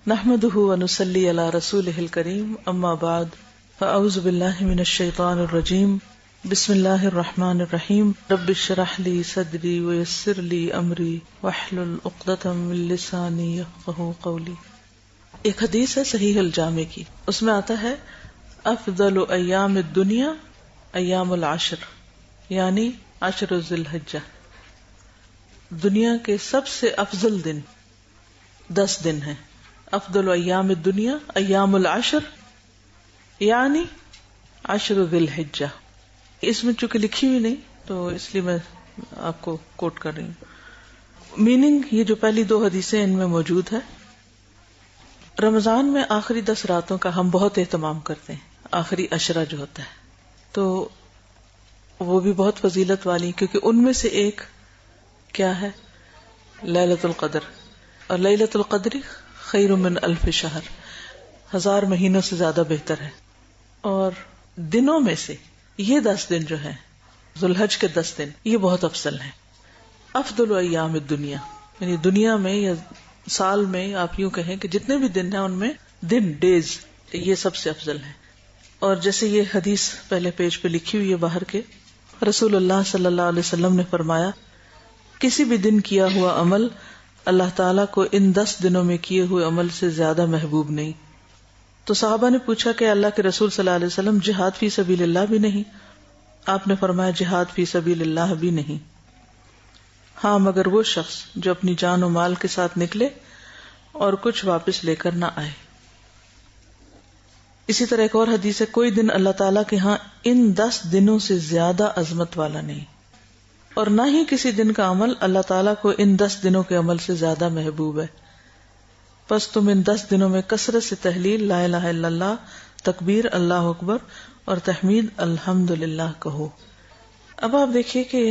نحمده ونصلي على رسوله الكريم اما بعد فاعوذ بالله من الشيطان الرجيم بسم الله الرحمن الرحيم رب اشرح لي صدري ويسر لي امري واحلل عقدة من لساني يفقهوا قولي۔ ایک حدیث ہے صحیح الجامع کی، اس میں آتا ہے افضل ایام الدنیا ایام العشر، یعنی عشر ذی الحجہ، دنیا کے سب سے افضل دن 10 دن ہیں۔ افضل ایام الدنیا ایام العشر یعنی عشر ذی الحجہ۔ اس میں چونکہ لکھی ہوئی نہیں تو اس لیے میں آپ کو کوٹ کر رہی ہوں۔ میننگ یہ جو پہلی 2 حدیثیں ان میں موجود ہے۔ رمضان میں آخری 10 راتوں کا ہم بہت اہتمام کرتے ہیں، آخری عشرہ جو ہوتا ہے تو وہ بھی بہت فضیلت والی، کیونکہ ان میں سے ایک کیا ہے؟ لیلۃ القدر، اور لیلۃ القدر خیر من 1000 شہر، 1000 مہینوں سے زیادہ بہتر ہے۔ اور دنوں میں سے یہ 10 دن جو ہیں ذوالحج کے 10 دن یہ بہت افضل ہیں۔ افضل ایام الدنیا یعنی دنیا میں یا سال میں آپ یوں کہیں کہ جتنے بھی دن ہیں ان میں دن ڈیز یہ سب سے افضل ہیں۔ اور جیسے یہ حدیث پہلے پیج پہ لکھی ہوئی ہے باہر کے، رسول اللہ صلی اللہ علیہ وسلم نے فرمایا کسی بھی دن کیا ہوا عمل اللہ تعالیٰ کو ان 10 دنوں میں کیے ہوئے عمل سے زیادہ محبوب نہیں۔ تو صحابہ نے پوچھا کہ اللہ کے رسول صلی اللہ علیہ وسلم جہاد فی سبیل اللہ بھی نہیں؟ آپ نے فرمایا جہاد فی سبیل اللہ بھی نہیں، ہاں مگر وہ شخص جو اپنی جان و مال کے ساتھ نکلے اور کچھ واپس لے کر نہ آئے۔ اسی طرح ایک اور حدیث ہے کوئی دن اللہ تعالیٰ کے ہاں ان 10 دنوں سے زیادہ عظمت والا نہیں، اور نہ ہی کسی دن کا عمل اللہ تعالیٰ کو ان 10 دنوں کے عمل سے زیادہ محبوب ہے۔ پس تم ان 10 دنوں میں کثرت سے تحلیل لا الہ الا اللہ، تکبیر اللہ اکبر اور تحمید الحمدللہ کہو۔ اب آپ دیکھیے کہ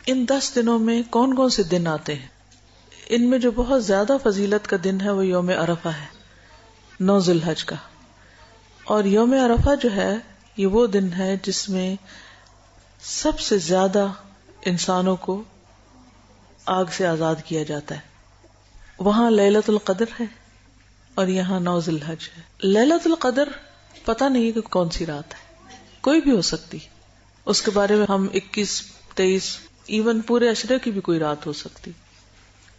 ان 10 دنوں میں کون کون سے دن آتے ہیں۔ ان میں جو بہت زیادہ فضیلت کا دن ہے وہ یوم عرفہ ہے، 9 ذی الحج کا۔ اور یوم عرفہ جو ہے یہ وہ دن ہے جس میں سب سے زیادہ انسانوں کو آگ سے آزاد کیا جاتا ہے۔ وہاں لیلۃ القدر ہے اور یہاں 9 ذی الحج ہے۔ لیلۃ القدر پتہ نہیں کہ کون سی رات ہے، کوئی بھی ہو سکتی، اس کے بارے میں ہم 21، 23 ایون پورے عشرے کی بھی کوئی رات ہو سکتی،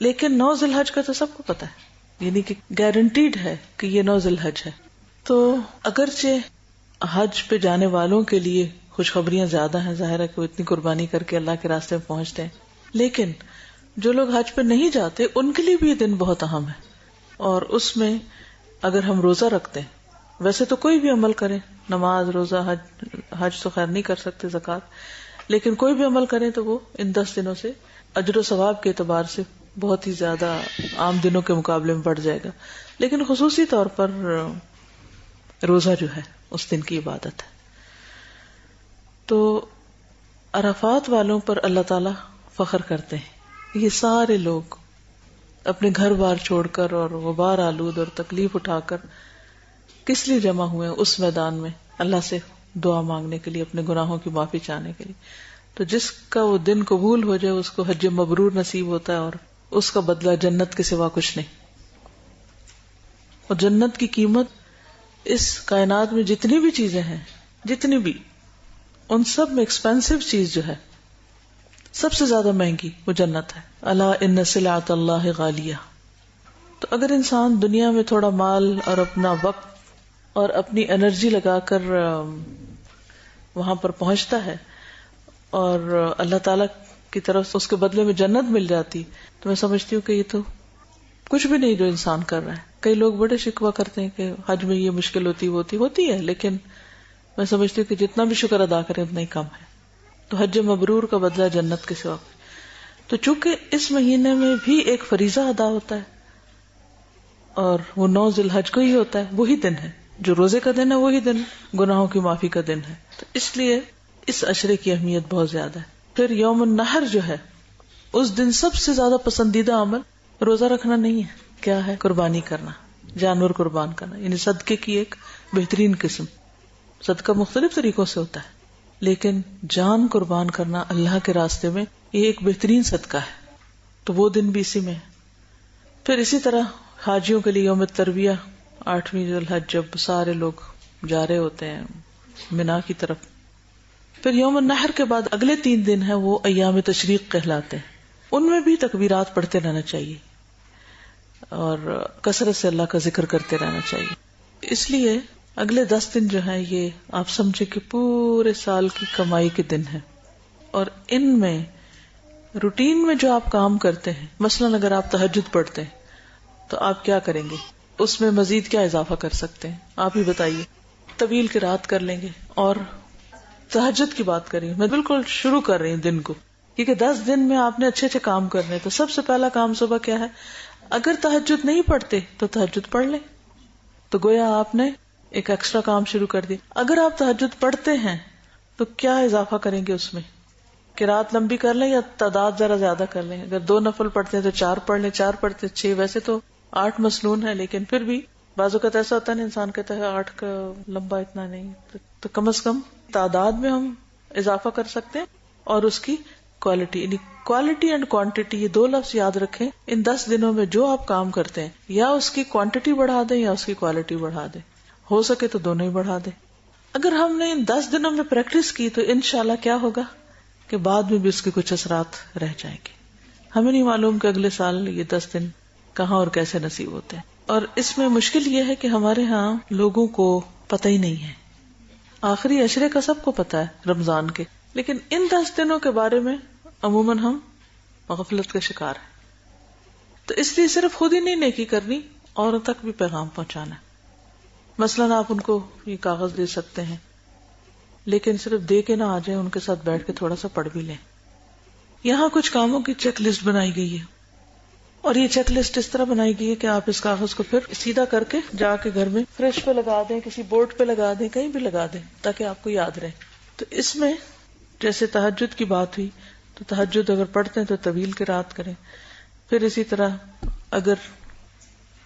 لیکن 9 ذی الحج کا تو سب کو پتہ ہے، یعنی کہ گارنٹیڈ ہے کہ یہ 9 ذی الحج ہے۔ تو اگرچہ حج پہ جانے والوں کے لیے خوشخبریاں زیادہ ہیں، ظاہر ہے کہ وہ اتنی قربانی کر کے اللہ کے راستے میں پہنچتے ہیں، لیکن جو لوگ حج پہ نہیں جاتے ان کے لیے بھی یہ دن بہت اہم ہے۔ اور اس میں اگر ہم روزہ رکھتے ہیں، ویسے تو کوئی بھی عمل کریں، نماز، روزہ، حج تو خیر نہیں کر سکتے، زکوٰۃ، لیکن کوئی بھی عمل کریں تو وہ ان 10 دنوں سے اجر و ثواب کے اعتبار سے بہت ہی زیادہ عام دنوں کے مقابلے میں بڑھ جائے گا۔ لیکن خصوصی طور پر روزہ جو ہے اس دن کی عبادت ہے۔ تو عرفات والوں پر اللہ تعالیٰ فخر کرتے ہیں، یہ سارے لوگ اپنے گھر بار چھوڑ کر اور غبار آلود اور تکلیف اٹھا کر کس لیے جمع ہوئے ہیں اس میدان میں؟ اللہ سے دعا مانگنے کے لیے، اپنے گناہوں کی معافی چاہنے کے لیے۔ تو جس کا وہ دن قبول ہو جائے اس کو حج مبرور نصیب ہوتا ہے، اور اس کا بدلہ جنت کے سوا کچھ نہیں۔ اور جنت کی قیمت اس کائنات میں جتنی بھی چیزیں ہیں، جتنی بھی، ان سب میں ایکسپینسو چیز جو ہے سب سے زیادہ مہنگی وہ جنت ہے۔ الا ان سلعۃ اللہ غالیہ۔ تو اگر انسان دنیا میں تھوڑا مال اور اپنا وقت اور اپنی انرجی لگا کر وہاں پر پہنچتا ہے اور اللہ تعالی کی طرف اس کے بدلے میں جنت مل جاتی، تو میں سمجھتی ہوں کہ یہ تو کچھ بھی نہیں جو انسان کر رہا ہے۔ کئی لوگ بڑے شکوہ کرتے ہیں کہ حج میں یہ مشکل ہوتی ہے، لیکن میں سمجھتی ہوں کہ جتنا بھی شکر ادا کریں اتنا ہی کم ہے۔ تو حج مبرور کا بدلہ جنت کے سوا۔ تو چونکہ اس مہینے میں بھی ایک فریضہ ادا ہوتا ہے اور وہ 9 ذی الحج کو ہی ہوتا ہے، وہی دن ہے جو روزے کا دن ہے، وہی دن گناہوں کی معافی کا دن ہے، تو اس لیے اس عشرے کی اہمیت بہت زیادہ ہے۔ پھر یوم النحر جو ہے اس دن سب سے زیادہ پسندیدہ عمل روزہ رکھنا نہیں ہے، کیا ہے؟ قربانی کرنا، جانور قربان کرنا، یعنی صدقے کی ایک بہترین قسم۔ صدقہ مختلف طریقوں سے ہوتا ہے، لیکن جان قربان کرنا اللہ کے راستے میں یہ ایک بہترین صدقہ ہے، تو وہ دن بھی اسی میں ہے۔ پھر اسی طرح حاجیوں کے لیے یوم ترویہ 8ویں ذی الحج، جب سارے لوگ جا رہے ہوتے ہیں منا کی طرف. پھر یوم النحر کے بعد اگلے 3 دن ہیں وہ ایام تشریق کہلاتے ہیں. ان میں بھی تکبیرات پڑھتے رہنا چاہیے اور کثرت سے اللہ کا ذکر کرتے رہنا چاہیے. اس لیے اگلے 10 دن جو ہیں یہ آپ سمجھے کہ پورے سال کی کمائی کے دن ہیں. اور ان میں روٹین میں جو آپ کام کرتے ہیں، مثلاً اگر آپ تہجد پڑھتے ہیں تو آپ کیا کریں گے، اس میں مزید کیا اضافہ کر سکتے ہیں، آپ ہی بتائیے. طویل قرات کر لیں گے. اور تہجد کی بات کری، میں بالکل شروع کر رہی ہوں دن کو، کیونکہ 10 دن میں آپ نے اچھے اچھے کام کرنے. تو سب سے پہلا کام صبح کیا ہے؟ اگر تہجد نہیں پڑھتے تو تہجد پڑھ لیں. تو گویا آپ نے ایک ایکسٹرا کام شروع کر دیا. اگر آپ تہجد پڑھتے ہیں تو کیا اضافہ کریں گے اس میں؟ قرات لمبی کر لیں یا تعداد ذرا زیادہ کر لیں؟ اگر 2 نفل پڑھتے ہیں تو 4 پڑھ لیں، 4 پڑھتے 6. ویسے تو 8 مسنون ہے، لیکن پھر بھی بعض اوقات ایسا ہوتا ہے نا، انسان کہتا ہے 8 کا لمبا اتنا نہیں. تو کم از کم تعداد میں ہم اضافہ کر سکتے ہیں. اور اس کی کوالٹی، یعنی کوالٹی اینڈ کوانٹٹی، یہ 2 لفظ یاد رکھیں. ان 10 دنوں میں جو آپ کام کرتے ہیں یا اس کی کوانٹٹی بڑھا دیں یا اس کی کوالٹی بڑھا دیں، ہو سکے تو دونوں ہی بڑھا دیں. اگر ہم نے ان 10 دنوں میں پریکٹس کی تو انشاءاللہ کیا ہوگا کہ بعد میں بھی اس کے کچھ اثرات رہ جائیں گے. ہمیں نہیں معلوم کہ اگلے سال یہ 10 دن کہاں اور کیسے نصیب ہوتے ہیں. اور اس میں مشکل یہ ہے کہ ہمارے ہاں لوگوں کو پتہ ہی نہیں ہے. آخری عشرے کا سب کو پتہ ہے رمضان کے، لیکن ان 10 دنوں کے بارے میں عموماً ہم غفلت کا شکار ہیں. تو اس لیے صرف خود ہی نہیں نیکی کرنی، اوروں تک بھی پیغام پہنچانا ہے. مثلاً آپ ان کو یہ کاغذ دے سکتے ہیں، لیکن صرف دے کے نہ آ جائیں، ان کے ساتھ بیٹھ کے تھوڑا سا پڑھ بھی لیں. یہاں کچھ کاموں کی چیک لسٹ بنائی گئی ہے، اور یہ چیک لسٹ اس طرح بنائی گئی ہے کہ آپ اس کاغذ کو پھر سیدھا کر کے جا کے گھر میں فرش پہ لگا دیں، کسی بورڈ پہ لگا دیں، کہیں بھی لگا دیں تاکہ آپ کو یاد رہے. تو اس میں جیسے تہجد کی بات ہوئی تو تہجد اگر پڑھتے ہیں تو طویل قرات کریں. پھر اسی طرح اگر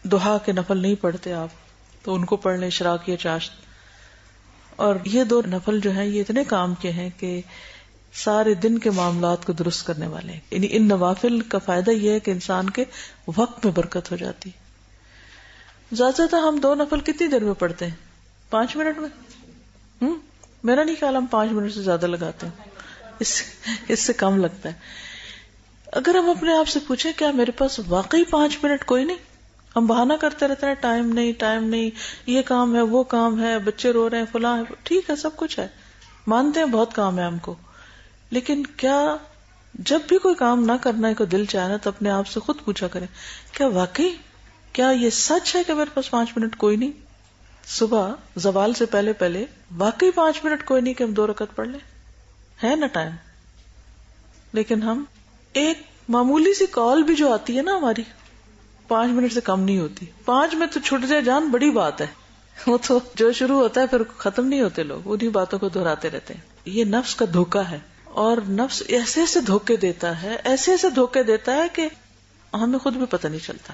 ضحیٰ کے نفل نہیں پڑھتے آپ تو ان کو پڑھ لیں، اشراق یا چاشت. اور یہ 2 نفل جو ہیں یہ اتنے کام کے ہیں کہ سارے دن کے معاملات کو درست کرنے والے ہیں. یعنی ان نوافل کا فائدہ یہ ہے کہ انسان کے وقت میں برکت ہو جاتی. زیادہ زیادہ ہم 2 نفل کتنی دیر میں پڑھتے ہیں؟ 5 منٹ میں. میرا نہیں خیال ہم 5 منٹ سے زیادہ لگاتے ہیں، اس سے کم لگتا ہے. اگر ہم اپنے آپ سے پوچھیں کیا میرے پاس واقعی 5 منٹ کوئی نہیں؟ ہم بہانہ کرتے رہتے ہیں، ٹائم نہیں، یہ کام ہے، وہ کام ہے، بچے رو رہے ہیں، فلاں ہے. ٹھیک ہے، سب کچھ ہے، مانتے ہیں بہت کام ہے ہم کو، لیکن کیا جب بھی کوئی کام نہ کرنے کو دل چاہے نا تو اپنے آپ سے خود پوچھا کریں کیا واقعی، کیا یہ سچ ہے کہ میرے پاس 5 منٹ کوئی نہیں؟ صبح زوال سے پہلے واقعی 5 منٹ کوئی نہیں کہ ہم 2 رکعت پڑھ لیں؟ ہے نا ٹائم. لیکن ہم ایک معمولی سی کال بھی جو آتی ہے نا ہماری 5 منٹ سے کم نہیں ہوتی. 5 میں تو چھٹ جائے جان بڑی بات ہے، وہ تو جو شروع ہوتا ہے پھر ختم نہیں ہوتے، لوگ انہیں باتوں کو دہراتے رہتے ہیں. یہ نفس کا دھوکہ ہے، اور نفس ایسے دھوکے دیتا ہے، ایسے دھوکے دیتا ہے کہ ہمیں خود بھی پتہ نہیں چلتا.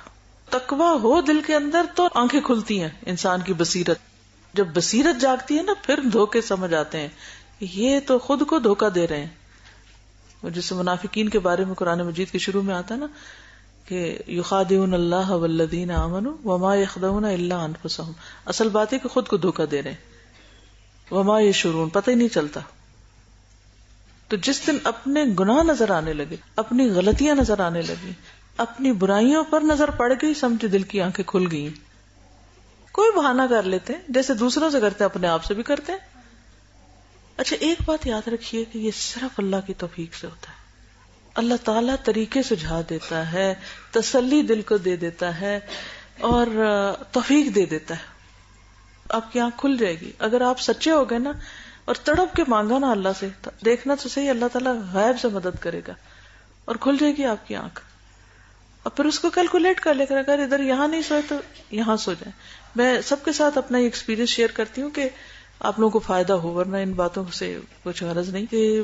تقوی ہو دل کے اندر تو آنکھیں کھلتی ہیں انسان کی بصیرت. جب بصیرت جاگتی ہے نا پھر دھوکے سمجھ آتے ہیں، یہ تو خود کو دھوکہ دے رہے ہیں. جیسے منافقین کے بارے میں قرآن مجید کے شروع میں آتا ہے نا کہ یخادعون اللہ والذین آمنوا وما یخدعون الا انفسهم. اصل بات ہے کہ خود کو دھوکہ دے رہے ہیں، وما یشعرون، پتہ ہی نہیں چلتا. تو جس دن اپنے گناہ نظر آنے لگے، اپنی غلطیاں نظر آنے لگی، اپنی برائیوں پر نظر پڑ گئی، سمجھ دل کی آنکھیں کھل گئی. کوئی بہانہ کر لیتے ہیں جیسے دوسروں سے کرتے ہیں، اپنے آپ سے بھی کرتے ہیں. اچھا ایک بات یاد رکھیے کہ یہ صرف اللہ کی توفیق سے ہوتا ہے. اللہ تعالیٰ طریقے سجھا دیتا ہے، تسلی دل کو دے دیتا ہے اور توفیق دے دیتا ہے. آپ کی آنکھ کھل جائے گی اگر آپ سچے ہو گئے نا اور تڑپ کے مانگا نا اللہ سے. دیکھنا تو صحیح، اللہ تعالیٰ غیب سے مدد کرے گا اور کھل جائے گی آپ کی آنکھ. اور پھر اس کو کیلکولیٹ کر لے کر اگر ادھر یہاں نہیں سوئے تو یہاں سو جائیں. میں سب کے ساتھ اپنا ایکسپیرینس شیئر کرتی ہوں کہ آپ لوگوں کو فائدہ ہو، ورنہ ان باتوں سے کچھ غرض نہیں. کہ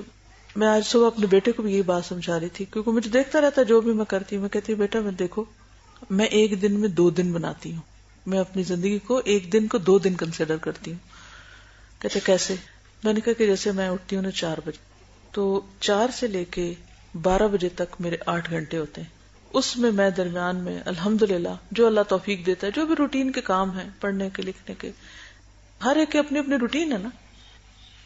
میں آج صبح اپنے بیٹے کو بھی یہی بات سمجھا رہی تھی، کیونکہ مجھے دیکھتا رہتا ہے جو بھی میں کرتی ہوں. میں کہتی ہوں بیٹا میں دیکھو، میں ایک دن میں 2 دن بناتی ہوں. میں اپنی زندگی کو ایک دن کو 2 دن کنسیڈر کرتی ہوں. کہتے کیسے؟ میں نے کہا کہ جیسے میں اٹھتی ہوں نا 4 بجے، تو 4 سے لے کے 12 بجے تک میرے 8 گھنٹے ہوتے ہیں. اس میں درمیان میں الحمدللہ جو اللہ توفیق دیتا ہے، جو بھی روٹین کے کام ہیں پڑھنے کے لکھنے کے، ہر ایک کے اپنی اپنی روٹین ہے نا.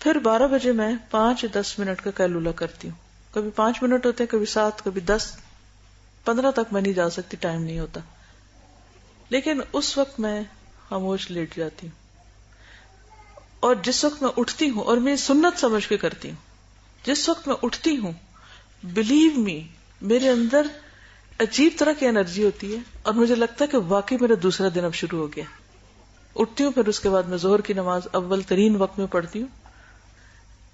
پھر 12 بجے میں 5-10 منٹ کا قیلولہ کرتی ہوں. کبھی 5 منٹ ہوتے ہیں، کبھی 7، کبھی 10، 15 تک میں نہیں جا سکتی، ٹائم نہیں ہوتا. لیکن اس وقت میں خاموش لیٹ جاتی ہوں. اور جس وقت میں اٹھتی ہوں، اور میں سنت سمجھ کے کرتی ہوں، جس وقت میں اٹھتی ہوں، بلیو می، میرے اندر عجیب طرح کی انرجی ہوتی ہے، اور مجھے لگتا ہے کہ واقعی میرا دوسرا دن اب شروع ہو گیا. اٹھتی ہوں، پھر اس کے بعد میں ظہر کی نماز اول ترین وقت میں پڑھتی ہوں،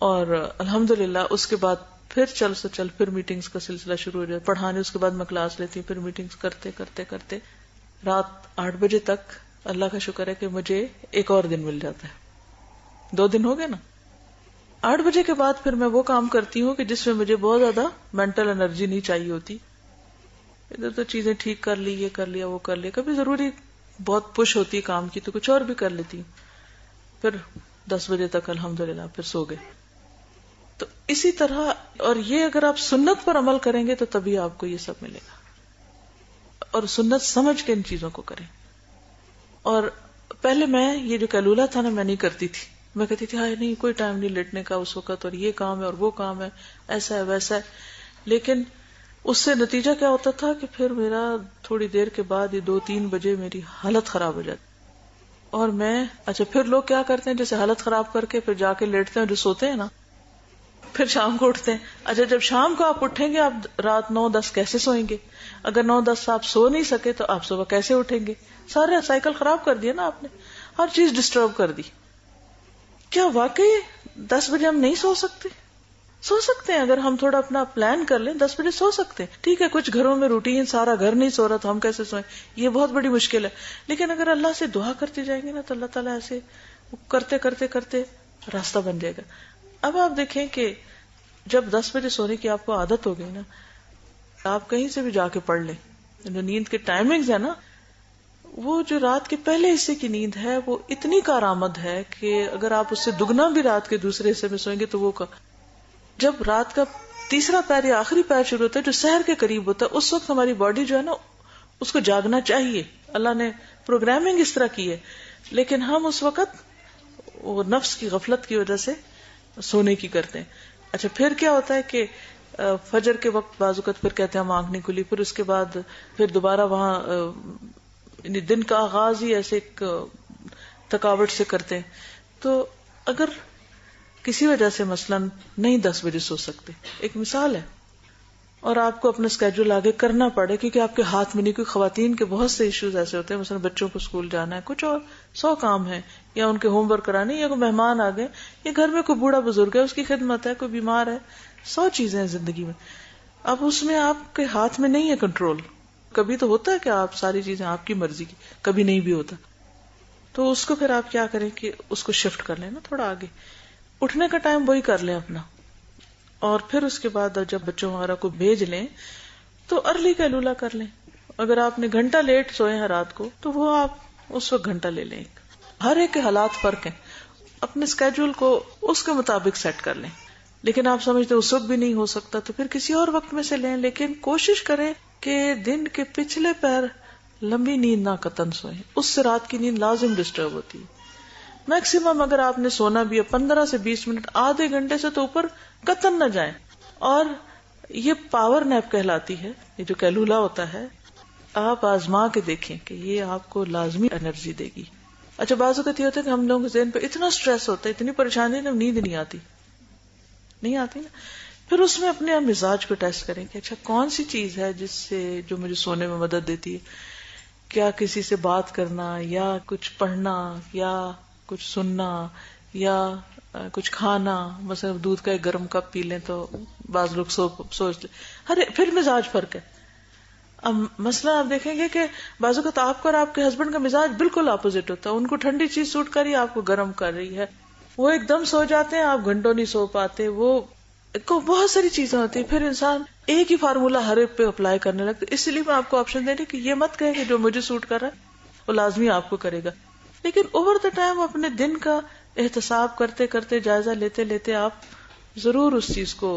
اور الحمدللہ اس کے بعد پھر چل پھر میٹنگز کا سلسلہ شروع ہو جاتا ہے پڑھانے. اس کے بعد میں کلاس لیتی ہوں، پھر میٹنگز کرتے کرتے کرتے رات 8 بجے تک. اللہ کا شکر ہے کہ مجھے ایک اور دن مل جاتا ہے، 2 دن ہو گئے نا. 8 بجے کے بعد پھر میں وہ کام کرتی ہوں کہ جس میں مجھے بہت زیادہ مینٹل انرجی نہیں چاہیے ہوتی. ادھر تو چیزیں ٹھیک کر لی، یہ کر لیا، وہ کر لیا. کبھی ضروری بہت پش ہوتی ہے کام کی تو کچھ اور بھی کر لیتی ہوں. پھر 10 بجے تک الحمدللہ پھر سو گئے. تو اسی طرح، اور یہ اگر آپ سنت پر عمل کریں گے تو تبھی آپ کو یہ سب ملے گا. اور سنت سمجھ کے ان چیزوں کو کریں. اور پہلے میں یہ جو قیلولہ تھا نا، میں نہیں کرتی تھی. میں کہتی تھی ہائے نہیں، کوئی ٹائم نہیں لیٹنے کا اس وقت، اور یہ کام ہے اور وہ کام ہے، ایسا ہے ویسا ہے. لیکن اس سے نتیجہ کیا ہوتا تھا کہ پھر میرا تھوڑی دیر کے بعد یہ 2-3 بجے میری حالت خراب ہو جاتی. اور میں پھر لوگ کیا کرتے ہیں، جیسے حالت خراب کر کے پھر جا کے لیٹتے ہیں، جو سوتے ہیں نا، پھر شام کو اٹھتے ہیں. جب شام کو آپ اٹھیں گے، آپ رات 9-10 کیسے سوئیں گے؟ اگر 9-10 آپ سو نہیں سکے تو آپ صبح کیسے اٹھیں گے؟ سارے سائیکل خراب کر دیا نا آپ نے، ہر چیز ڈسٹرب کر دی. کیا واقعی 10 بجے ہم نہیں سو سکتے؟ سو سکتے ہیں اگر ہم تھوڑا اپنا پلان کر لیں. 10 بجے سو سکتے ہیں، ٹھیک ہے. کچھ گھروں میں روٹین، سارا گھر نہیں سو رہا تو ہم کیسے سوئیں؟ یہ بہت بڑی مشکل ہے. لیکن اگر اللہ سے دعا کرتے جائیں گے نا تو اللہ تعالیٰ ایسے کرتے کرتے کرتے راستہ بن جائے گا. اب آپ دیکھیں کہ جب 10 بجے سونے کی آپ کو عادت ہو گئی نا، آپ کہیں سے بھی جا کے پڑھ لیں. جو نیند کے ٹائمنگز ہے نا، وہ جو رات کے پہلے حصے کی نیند ہے وہ اتنی کارآمد ہے کہ اگر آپ اس سے دگنا بھی رات کے دوسرے حصے میں سوئیں گے تو وہ جب رات کا تیسرا پیر یا آخری پیر شروع ہوتا ہے جو سحر کے قریب ہوتا ہے، اس وقت ہماری باڈی جو ہے نا اس کو جاگنا چاہیے. اللہ نے پروگرامنگ اس طرح کی ہے. لیکن ہم اس وقت وہ نفس کی غفلت کی وجہ سے سونے کی کرتے ہیں. پھر کیا ہوتا ہے کہ فجر کے وقت بعض اوقات پھر کہتے ہیں ہم آنکھ نہیں کھلی، پھر اس کے بعد پھر دوبارہ وہاں یعنی دن کا آغاز ہی ایسے ایک تھکاوٹ سے کرتے ہیں. تو اگر کسی وجہ سے مثلاً نہیں 10 بجے سو سکتے، ایک مثال ہے، اور آپ کو اپنا اسکیڈول آگے کرنا پڑے کیونکہ آپ کے ہاتھ میں نہیں، کوئی خواتین کے بہت سے ایشوز ایسے ہوتے ہیں، مثلا بچوں کو اسکول جانا ہے، کچھ اور 100 کام ہے، یا ان کے ہوم ورک کرانے، یا کوئی مہمان آ گئے، یا گھر میں کوئی بوڑھا بزرگ ہے اس کی خدمت ہے، کوئی بیمار ہے، 100 چیزیں ہیں زندگی میں. اب اس میں آپ کے ہاتھ میں نہیں ہے کنٹرول. کبھی تو ہوتا ہے کہ آپ ساری چیزیں آپ کی مرضی کی، کبھی نہیں بھی ہوتا. تو اس کو پھر آپ کیا کریں کہ اس کو شفٹ کر لیں نا تھوڑا آگے. اٹھنے کا ٹائم وہی کر لیں اپنا، اور پھر اس کے بعد جب بچوں وغیرہ کو بھیج لیں تو ارلی قیلولہ کر لیں. اگر آپ نے گھنٹہ لیٹ سوئے ہیں رات کو تو وہ آپ اس وقت گھنٹہ لے لیں. ہر ایک کے حالات فرق ہیں، اپنے اسکیڈول کو اس کے مطابق سیٹ کر لیں. لیکن آپ سمجھتے اس وقت بھی نہیں ہو سکتا تو پھر کسی اور وقت میں سے لیں. لیکن کوشش کریں کہ دن کے پچھلے پیر لمبی نیند نہ قطن سوئیں، اس سے رات کی نیند لازم ڈسٹرب ہوتی ہے. میکسیمم اگر آپ نے سونا بھی ہے 15 سے 20 منٹ، آدھے گھنٹے سے تو اوپر قطن نہ جائیں. اور یہ پاور نیپ کہلاتی ہے، یہ جو قیلولہ ہوتا ہے آپ آزما کے دیکھیں کہ یہ آپ کو لازمی انرجی دے گی. بعض اوقات یہ ہوتا ہے کہ ہم لوگوں کے ذہن پہ اتنا سٹریس ہوتا ہے، اتنی پریشانی ہے، نیند نہیں آتی نا. پھر اس میں اپنے مزاج کو ٹیسٹ کریں کہ کون سی چیز ہے جس سے جو مجھے سونے میں مدد دیتی ہے. کیا کسی سے بات کرنا، یا کچھ پڑھنا، یا کچھ سننا، یا کچھ کھانا. مثلا دودھ کا ایک گرم کپ پی لیں تو بعض لوگ سوچتے پھر مزاج فرق ہے. اب مثلا آپ دیکھیں گے کہ بعض اوقات آپ کا اور آپ کے ہسبینڈ کا مزاج بالکل اپوزٹ ہوتا ہے. ان کو ٹھنڈی چیز سوٹ کر رہی ہے، آپ کو گرم کر رہی ہے. وہ ایک دم سو جاتے ہیں، آپ گھنٹوں نہیں سو پاتے. وہ بہت ساری چیزیں ہوتی ہیں. پھر انسان ایک ہی فارمولا ہر ایک پہ اپلائی کرنے لگتا ہے. اس لیے میں آپ کو آپشن دے رہی کہ یہ مت کہیں کہ جو مجھے سوٹ کر رہا ہے وہ لازمی آپ کو کرے گا. لیکن اوور دا ٹائم اپنے دن کا احتساب کرتے کرتے، جائزہ لیتے لیتے آپ ضرور اس چیز کو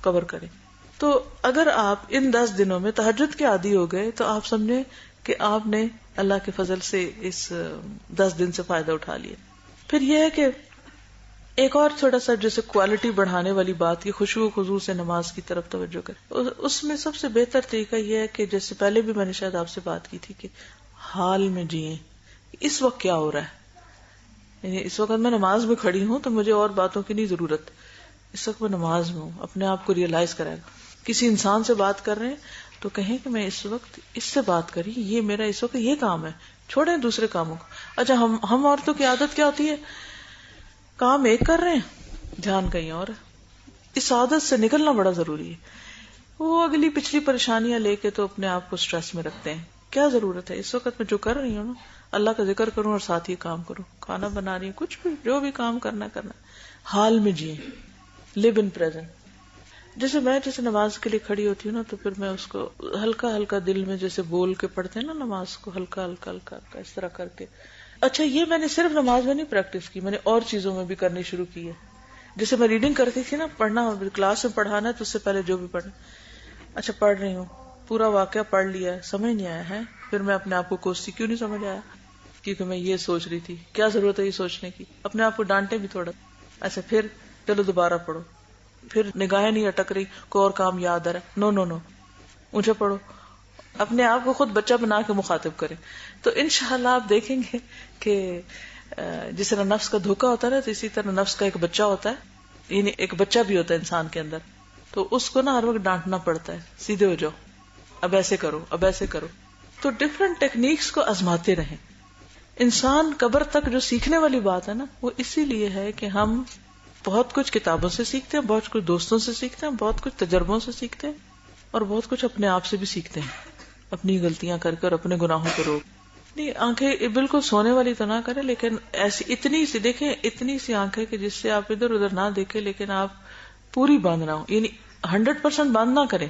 کور کریں. تو اگر آپ ان 10 دنوں میں تہجد کے عادی ہو گئے تو آپ سمجھیں کہ آپ نے اللہ کے فضل سے اس 10 دن سے فائدہ اٹھا لیا. پھر یہ ہے کہ ایک اور تھوڑا سا جیسے کوالٹی بڑھانے والی بات کی خشوع و خضوع سے نماز کی طرف توجہ کرے. اس میں سب سے بہتر طریقہ یہ ہے کہ جیسے پہلے بھی میں نے شاید آپ سے بات کی تھی کہ حال میں جئیں. اس وقت کیا ہو رہا ہے؟ یعنی اس وقت میں نماز میں کھڑی ہوں تو مجھے اور باتوں کی نہیں ضرورت. اس وقت میں نماز میں ہوں. اپنے آپ کو ریئلائز کرائے گا. کسی انسان سے بات کر رہے ہیں تو کہیں کہ میں اس وقت اس سے بات کری, یہ میرا اس وقت یہ کام ہے, چھوڑیں دوسرے کاموں کو. اچھا ہم عورتوں کی عادت کیا ہوتی ہے؟ کام ایک کر رہے ہیں, دھیان کہیں اور ہے. اس عادت سے نکلنا بڑا ضروری ہے. وہ اگلی پچھلی پریشانیاں لے کے تو اپنے آپ کو سٹریس میں رکھتے ہیں. کیا ضرورت ہے اس وقت میں جو کر رہی ہوں نا, اللہ کا ذکر کروں اور ساتھ ہی کام کروں, کھانا بنا رہی ہوں, کچھ بھی جو بھی کام کرنا حال میں جیے, live in present. جیسے میں نماز کے لیے کھڑی ہوتی ہوں نا تو پھر میں اس کو ہلکا ہلکا دل میں جیسے بول کے پڑھتے ہیں نا نماز کو, ہلکا ہلکا ہلکا ہلکا اس طرح کر کے. اچھا یہ میں نے صرف نماز میں نہیں پریکٹس کی, میں نے اور چیزوں میں بھی کرنی شروع کی ہے. جیسے میں ریڈنگ کرتی تھی نا, پڑھنا کلاس میں پڑھانا ہے تو اس سے پہلے جو بھی پڑھنا, اچھا پڑھ رہی ہوں, پورا واقعہ پڑھ لیا ہے, سمجھ نہیں آیا ہے, پھر میں اپنے آپ کو کوستی کیوں نہیں سمجھ آیا, کیونکہ میں یہ سوچ رہی تھی. کیا ضرورت ہے یہ سوچنے کی, اپنے آپ کو ڈانٹے بھی تھوڑا. اچھا پھر چلو دوبارہ پڑھو, پھر نگاہیں نہیں اٹک رہی, کوئی اور کام یاد آ رہا, نو اونچا پڑھو, اپنے آپ کو خود بچہ بنا کے مخاطب کریں. تو انشاءاللہ آپ دیکھیں گے کہ جس طرح نفس کا دھوکہ ہوتا ہے تو اسی طرح نفس کا ایک بچہ ہوتا ہے, یعنی ایک بچہ بھی ہوتا ہے انسان کے اندر, تو اس کو نا ہر وقت ڈانٹنا پڑتا ہے, سیدھے ہو جاؤ, اب ایسے کرو, اب ایسے کرو. تو ڈفرنٹ ٹیکنیکس کو آزماتے رہیں. انسان قبر تک جو سیکھنے والی بات ہے نا, وہ اسی لیے ہے کہ ہم بہت کچھ کتابوں سے سیکھتے ہیں, بہت کچھ دوستوں سے سیکھتے ہیں, بہت کچھ تجربوں سے سیکھتے ہیں, اور بہت کچھ اپنے آپ سے بھی سیکھتے ہیں, اپنی غلطیاں کر کے اور اپنے گناہوں کو روک. نہیں, آنکھیں بالکل سونے والی تو نہ کریں, لیکن ایسی اتنی سی دیکھیں, اتنی سی آنکھیں کہ جس سے آپ ادھر ادھر نہ دیکھیں لیکن آپ پوری بند نہ ہو. یعنی 100% بند نہ کریں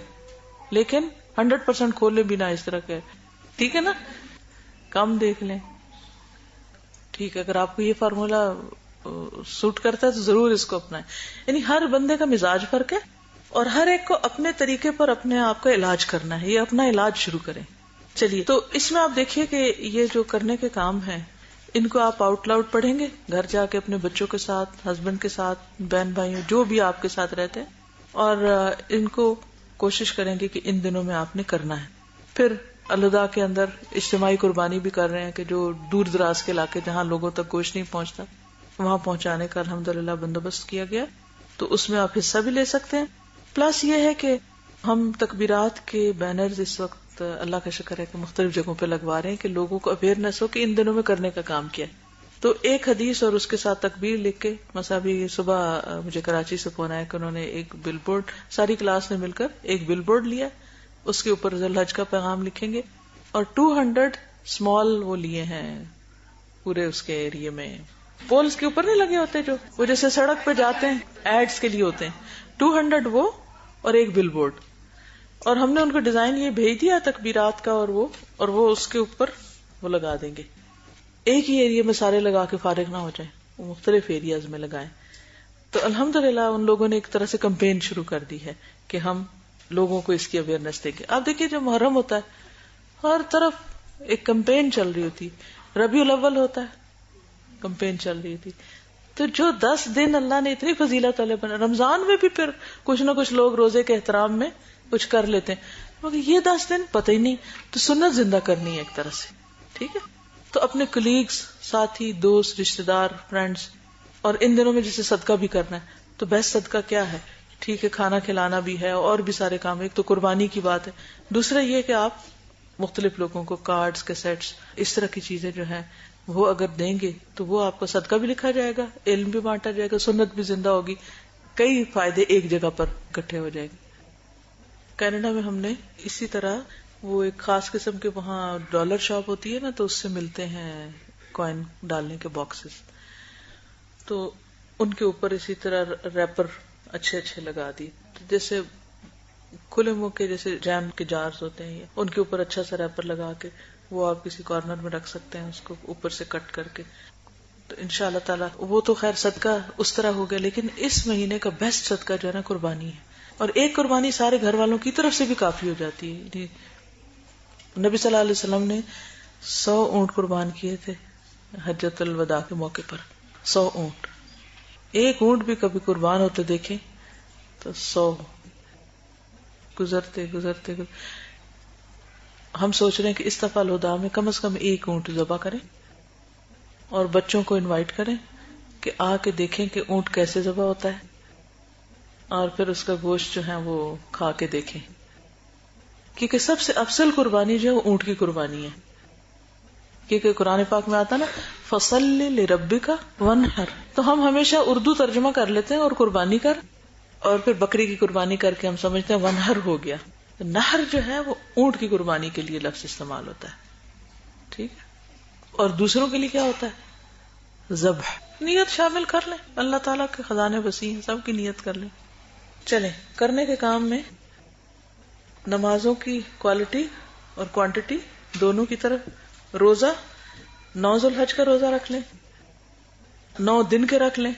لیکن 100% کھولیں بھی نہ, اس طرح کے, ٹھیک ہے نا, کم دیکھ لیں. ٹھیک ہے, اگر آپ کو یہ فارمولا سوٹ کرتا ہے تو ضرور اس کو اپنائیں. یعنی ہر بندے کا مزاج فرق ہے اور ہر ایک کو اپنے طریقے پر اپنے آپ کا علاج کرنا ہے. یہ اپنا علاج شروع کریں. چلیے, تو اس میں آپ دیکھیے کہ یہ جو کرنے کے کام ہیں ان کو آپ آؤٹ لاؤڈ پڑھیں گے گھر جا کے اپنے بچوں کے ساتھ, ہسبینڈ کے ساتھ, بہن بھائیوں جو بھی آپ کے ساتھ رہتے ہیں, اور ان کو کوشش کریں گے کہ ان دنوں میں آپ نے کرنا ہے. پھر الوداع کے اندر اجتماعی قربانی بھی کر رہے ہیں کہ جو دور دراز کے علاقے جہاں لوگوں تک گوشت نہیں پہنچتا وہاں پہنچانے کا الحمدللہ بندوبست کیا گیا, تو اس میں آپ حصہ بھی لے سکتے ہیں. پلس یہ ہے کہ ہم تکبیرات کے بینرز اس وقت اللہ کا شکر ہے کہ مختلف جگہوں پہ لگوا رہے ہیں کہ لوگوں کو اویئرنیس ہو کہ ان دنوں میں کرنے کا کام کیا ہے. تو ایک حدیث اور اس کے ساتھ تکبیر لکھ کے, مثلا بھی صبح مجھے کراچی سے فون آیا کہ انہوں نے ایک بل بورڈ, ساری کلاس نے مل کر ایک بل بورڈ لیا, اس کے اوپر ذی الحج کا پیغام لکھیں گے, اور 200 اسمال وہ لیے ہیں پورے اس کے ایریے میں. پولز کے اوپر نہیں لگے ہوتے جو وہ جیسے سڑک پہ جاتے ہیں ایڈز کے لیے ہوتے ہیں, 200 وہ اور ایک بل بورڈ. اور ہم نے ان کو ڈیزائن یہ بھیج دیا تکبیرات کا, اور وہ اس کے اوپر وہ لگا دیں گے. ایک ہی ایریا میں سارے لگا کے فارغ نہ ہو جائیں, وہ مختلف ایریاز میں لگائیں. تو الحمدللہ ان لوگوں نے ایک طرح سے کمپین شروع کر دی ہے کہ ہم لوگوں کو اس کی اویئرنیس دیں گے. آپ دیکھیے جو محرم ہوتا ہے ہر طرف ایک کمپین چل رہی ہوتی, ربیع الاول ہوتا ہے کمپین چل رہی تھی. تو جو 10 دن اللہ نے اتنی فضیلت والے بنا, رمضان میں بھی پھر کچھ نہ کچھ لوگ روزے کے احترام میں کچھ کر لیتے ہیں, مگر یہ 10 دن پتہ ہی نہیں. تو سنت زندہ کرنی ہے ایک طرح سے, ٹھیک ہے. تو اپنے کلیگز, ساتھی, دوست, رشتے دار, فرینڈز, اور ان دنوں میں جسے صدقہ بھی کرنا ہے تو بیسٹ صدقہ کیا ہے؟ ٹھیک ہے, کھانا کھلانا بھی ہے اور بھی سارے کام. ایک تو قربانی کی بات ہے, دوسرا یہ کہ آپ مختلف لوگوں کو کارڈز, کیسٹس, اس طرح کی چیزیں جو ہیں وہ اگر دیں گے تو وہ آپ کا صدقہ بھی لکھا جائے گا, علم بھی بانٹا جائے گا, سنت بھی زندہ ہوگی, کئی فائدے ایک جگہ پر اکٹھے ہو جائیں گے. کینیڈا میں ہم نے اسی طرح وہ ایک خاص قسم کے وہاں ڈالر شاپ ہوتی ہے نا, تو اس سے ملتے ہیں کوائن ڈالنے کے باکسز, تو ان کے اوپر اسی طرح ریپر اچھے اچھے لگا دی. جیسے کھلے منہ کے جیسے جیم کے جارز ہوتے ہیں, ان کے اوپر اچھا سا ریپر لگا کے وہ آپ کسی کارنر میں رکھ سکتے ہیں, اس کو اوپر سے کٹ کر کے. تو انشاءاللہ تعالی وہ تو خیر صدقہ اس طرح ہو گیا, لیکن اس مہینے کا بیسٹ صدقہ جو ہے نا قربانی ہے. اور ایک قربانی سارے گھر والوں کی طرف سے بھی کافی ہو جاتی ہے. نبی صلی اللہ علیہ وسلم نے 100 اونٹ قربان کیے تھے حجۃ الوداع کے موقع پر. 100 اونٹ. ایک اونٹ بھی کبھی قربان ہوتے دیکھیں تو 100 گزرتے گزرتے ہم سوچ رہے ہیں کہ اس دفعہ الوداع میں کم از کم ایک اونٹ ذبح کریں اور بچوں کو انوائٹ کریں کہ آ کے دیکھیں کہ اونٹ کیسے ذبح ہوتا ہے اور پھر اس کا گوشت جو ہے وہ کھا کے دیکھیں. کیونکہ سب سے افضل قربانی جو ہے وہ اونٹ کی قربانی ہے. کیونکہ قرآن پاک میں آتا نا فَصَلِّ لِرَبِّكَ وَانْحَرْ, تو ہم ہمیشہ اردو ترجمہ کر لیتے ہیں اور قربانی کر, اور پھر بکری کی قربانی کر کے ہم سمجھتے ہیں ونہر ہو گیا. نہر جو ہے وہ اونٹ کی قربانی کے لیے لفظ استعمال ہوتا ہے. ٹھیک ہے. اور دوسروں کے لیے کیا ہوتا ہے؟ ذبح. نیت شامل کر لیں, اللہ تعالیٰ کے خزانے وسیع ہیں, سب کی نیت کر لیں. چلیں کرنے کے کام میں نمازوں کی کوالٹی اور کوانٹٹی دونوں کی طرف. روزہ 9 ذوالحج کا روزہ رکھ لیں, 9 دن کے رکھ لیں,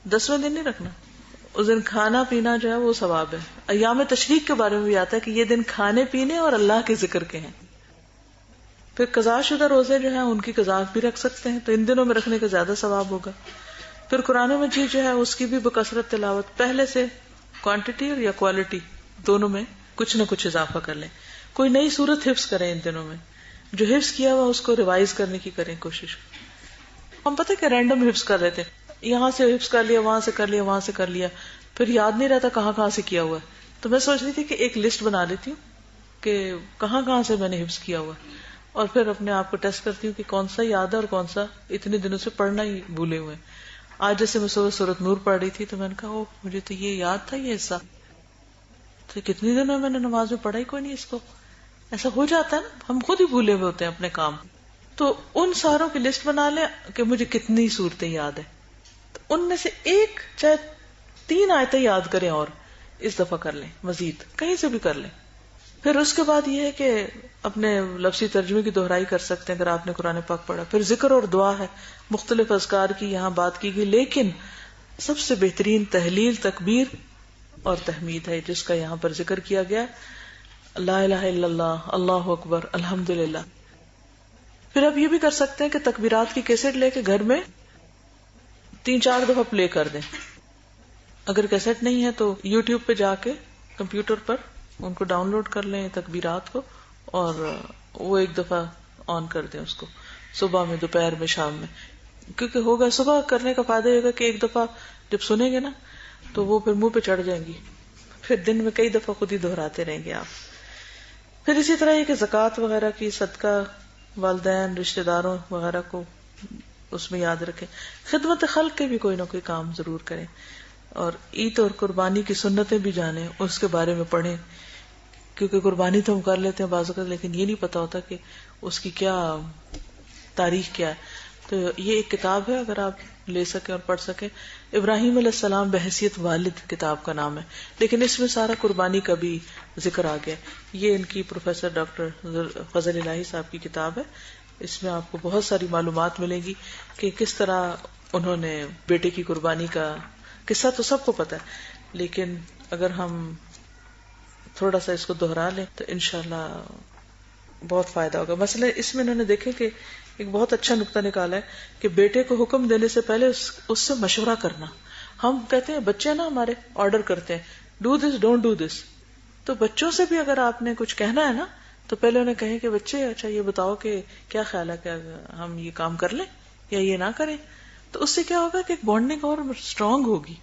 10ویں دن نہیں رکھنا. اس دن کھانا پینا جو ہے وہ ثواب ہے. ایام تشریق کے بارے میں بھی آتا ہے کہ یہ دن کھانے پینے اور اللہ کے ذکر کے ہیں. پھر قضاء شدہ روزے جو ہیں ان کی قضاء بھی رکھ سکتے ہیں, تو ان دنوں میں رکھنے کا زیادہ ثواب ہوگا. پھر قرآن مجید جو ہے اس کی بھی بکثرت تلاوت, پہلے سے کوانٹٹی اور یا کوالٹی دونوں میں کچھ نہ کچھ اضافہ کر لیں. کوئی نئی صورت حفظ کریں ان دنوں میں, جو حفظ کیا ہوا اس کو ریوائز کرنے کی کریں کوشش. ہم پتہ کہ رینڈم حفظ کر رہے تھے, یہاں سے حفظ کر لیا, وہاں سے کر لیا, وہاں سے کر لیا, پھر یاد نہیں رہتا کہاں کہاں سے کیا ہوا ہے. تو میں سوچ رہی تھی کہ ایک لسٹ بنا لیتی ہوں کہ کہاں کہاں سے میں نے حفظ کیا ہوا ہے, اور پھر اپنے آپ کو ٹیسٹ کرتی ہوں کہ کون سا یاد ہے اور کون سا اتنے دنوں سے پڑھنا ہی بھولے ہوئے. آج جیسے میں سورۃ نور پڑھ رہی تھی تو میں نے کہا مجھے تو یہ یاد تھا یہ حصہ, تو کتنی دنوں میں نے نماز میں پڑھا ہی کوئی نہیں اس کو. ایسا ہو جاتا ہے نا, ہم خود ہی بھولے ہوئے ہوتے ہیں اپنے کام. تو ان ساروں کی لسٹ بنا لیں کہ مجھے کتنی صورتیں یاد ہے, تو ان میں سے ایک چاہے 3 آیتیں یاد کریں اور اس دفعہ کر لیں, مزید کہیں سے بھی کر لیں. پھر اس کے بعد یہ ہے کہ اپنے لفظی ترجمے کی دہرائی کر سکتے ہیں اگر آپ نے قرآن پاک پڑھا. پھر ذکر اور دعا ہے, مختلف اذکار کی یہاں بات کی گئی, لیکن سب سے بہترین تحلیل, تکبیر اور تحمید ہے جس کا یہاں پر ذکر کیا گیا. لا الہ الا اللہ, اللہ اکبر, الحمدللہ. پھر آپ یہ بھی کر سکتے ہیں کہ تکبیرات کی کیسٹ لے کے گھر میں 3-4 دفعہ پلے کر دیں. اگر کیسٹ نہیں ہے تو یوٹیوب پہ جا کے کمپیوٹر پر ان کو ڈاؤن لوڈ کر لیں تکبیرات کو, اور وہ ایک دفعہ آن کر دیں اس کو صبح میں, دوپہر میں, شام میں. کیونکہ ہوگا صبح کرنے کا فائدہ ہوگا کہ ایک دفعہ جب سنیں گے نا تو وہ پھر منہ پہ چڑھ جائیں گی, پھر دن میں کئی دفعہ خود ہی دہراتے رہیں گے آپ. پھر اسی طرح یہ کہ زکوٰۃ وغیرہ کی, صدقہ, والدین, رشتہ داروں وغیرہ کو اس میں یاد رکھیں. خدمت خلق کے بھی کوئی نہ کوئی کام ضرور کریں, اور عید اور قربانی کی سنتیں بھی جانیں, اس کے بارے میں پڑھیں. کیونکہ قربانی تو ہم کر لیتے ہیں بعض اوقات, لیکن یہ نہیں پتا ہوتا کہ اس کی کیا تاریخ کیا ہے. تو یہ ایک کتاب ہے اگر آپ لے سکیں اور پڑھ سکیں. ابراہیم علیہ السلام بحیثیت والد کتاب کا نام ہے, لیکن اس میں سارا قربانی کا بھی ذکر آ گیا. یہ ان کی پروفیسر ڈاکٹر فضل الہی صاحب کی کتاب ہے. اس میں آپ کو بہت ساری معلومات ملے گی کہ کس طرح انہوں نے بیٹے کی قربانی کا قصہ تو سب کو پتا ہے, لیکن اگر ہم تھوڑا سا اس کو دہرا لیں تو انشاءاللہ بہت فائدہ ہوگا. مثلا اس میں انہوں نے دیکھے کہ ایک بہت اچھا نقطہ نکالا ہے کہ بیٹے کو حکم دینے سے پہلے اس سے مشورہ کرنا. ہم کہتے ہیں بچے نا ہمارے آرڈر کرتے ہیں do this don't do this, تو بچوں سے بھی اگر آپ نے کچھ کہنا ہے نا تو پہلے انہیں کہیں کہ بچے اچھا یہ بتاؤ کہ کیا خیال ہے کہ ہم یہ کام کر لیں یا یہ نہ کریں. تو اس سے کیا ہوگا کہ ایک بانڈنگ اور اسٹرانگ ہوگی.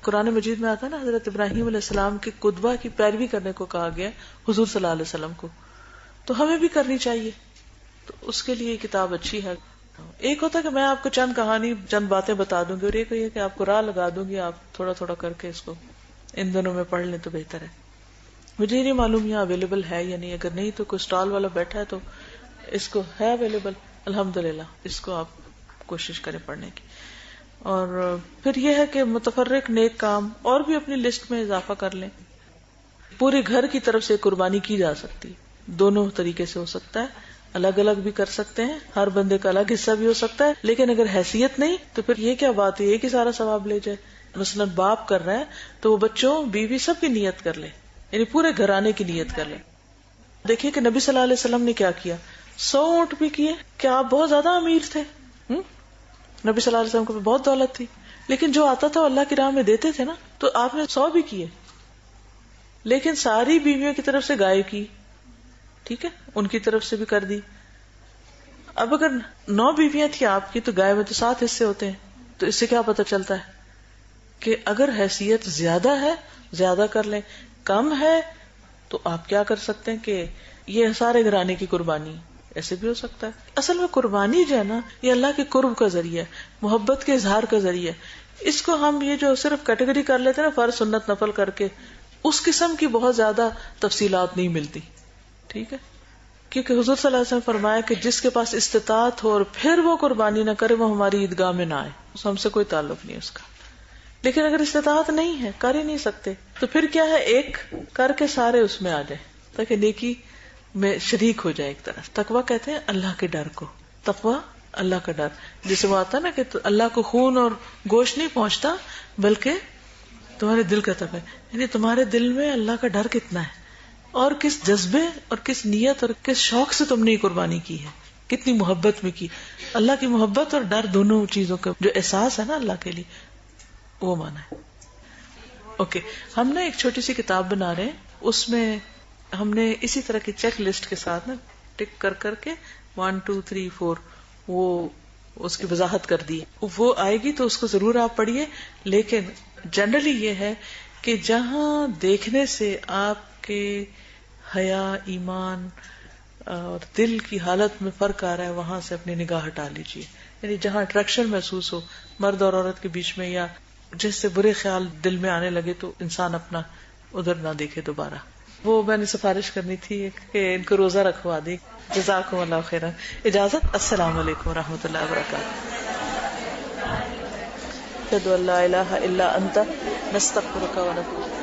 قرآن مجید میں آتا ہے نا حضرت ابراہیم علیہ السلام کے قدوہ کی پیروی کرنے کو کہا گیا حضور صلی اللہ علیہ وسلم کو, تو ہمیں بھی کرنی چاہیے. تو اس کے لیے یہ کتاب اچھی ہے. ایک ہوتا ہے کہ میں آپ کو چند کہانی چند باتیں بتا دوں گی, اور ایک یہ کہ آپ کو راہ لگا دوں گی, آپ تھوڑا تھوڑا کر کے اس کو ان دنوں میں پڑھ لیں تو بہتر ہے. مجھے نہیں معلوم یہاں اویلیبل ہے یا نہیں, اگر نہیں تو کوئی اسٹال والا بیٹھا ہے تو اس کو ہے اویلیبل, الحمدللہ اس کو آپ کوشش کریں پڑھنے کی. اور پھر یہ ہے کہ متفرق نیک کام اور بھی اپنی لسٹ میں اضافہ کر لیں. پورے گھر کی طرف سے قربانی کی جا سکتی, دونوں طریقے سے ہو سکتا ہے, الگ الگ بھی کر سکتے ہیں, ہر بندے کا الگ حصہ بھی ہو سکتا ہے. لیکن اگر حیثیت نہیں تو پھر یہ کیا بات ہے ایک ہی سارا ثواب لے جائے, مثلاً باپ کر رہا ہے تو وہ بچوں بیوی سب کی نیت کر لے، یعنی پورے گھرانے کی نیت کر لے. دیکھیے کہ نبی صلی اللہ علیہ وسلم نے کیا کیا، 100 اونٹ بھی کیے. کیا آپ بہت زیادہ امیر تھے؟ نبی صلی اللہ علیہ وسلم کو بہت دولت تھی، لیکن جو آتا تھا وہ اللہ کی راہ میں دیتے تھے نا. تو آپ نے 100 بھی کیے، لیکن ساری بیویوں کی طرف سے گائے کی، ٹھیک ہے، ان کی طرف سے بھی کر دی. اب اگر 9 بیویاں تھیں آپ کی تو گائے میں تو 7 حصے ہوتے ہیں. تو اس سے کیا پتہ چلتا ہے کہ اگر حیثیت زیادہ ہے زیادہ کر لیں، کم ہے تو آپ کیا کر سکتے ہیں کہ یہ سارے گھرانے کی قربانی، ایسے بھی ہو سکتا ہے. اصل میں قربانی جو ہے نا، یہ اللہ کے قرب کا ذریعہ ہے، محبت کے اظہار کا ذریعہ ہے. اس کو ہم یہ جو صرف کیٹیگری کر لیتے ہیں نا، فرض سنت نفل کر کے، اس قسم کی بہت زیادہ تفصیلات نہیں ملتی. ٹھیک ہے، کیونکہ حضور صلی اللہ علیہ وسلم فرمایا کہ جس کے پاس استطاعت ہو اور پھر وہ قربانی نہ کرے وہ ہماری عیدگاہ میں نہ آئے، ہم سے کوئی تعلق نہیں اس کا. لیکن اگر استطاعت نہیں ہے، کر ہی نہیں سکتے، تو پھر کیا ہے، ایک کر کے سارے اس میں آ جائیں تاکہ نیکی میں شریک ہو جائے. ایک طرح تقویٰ کہتے ہیں اللہ کے ڈر کو، تقویٰ اللہ کا ڈر، جسے وہ آتا نا کہ اللہ کو خون اور گوشت نہیں پہنچتا بلکہ تمہارے دل کا تقویٰ، یعنی تمہارے دل میں اللہ کا ڈر کتنا ہے اور کس جذبے اور کس نیت اور کس شوق سے تم نے یہ قربانی کی ہے، کتنی محبت میں کی. اللہ کی محبت اور ڈر دونوں چیزوں کا جو احساس ہے نا اللہ کے لیے، وہ مانا ہے. اوکے، ہم نے ایک چھوٹی سی کتاب بنا رہے ہیں، اس میں ہم نے اسی طرح کی چیک لسٹ کے ساتھ نا ٹک کر کر کے 1 2 3 4 وہ اس کی وضاحت کر دی. وہ آئے گی تو اس کو ضرور آپ پڑھیے. لیکن جنرلی یہ ہے کہ جہاں دیکھنے سے آپ کے حیا، ایمان اور دل کی حالت میں فرق آ رہا ہے وہاں سے اپنی نگاہ ہٹا لیجیے. یعنی جہاں اٹریکشن محسوس ہو مرد اور عورت کے بیچ میں، یا جس سے برے خیال دل میں آنے لگے، تو انسان اپنا ادھر نہ دیکھے دوبارہ. وہ میں نے سفارش کرنی تھی کہ ان کو روزہ رکھوا دی. جزاکم اللہ خیرا. اجازت. السلام علیکم ورحمۃ اللہ وبرکاتہ. اشہد ان لا الہ الا انت نستغفرک ونتوب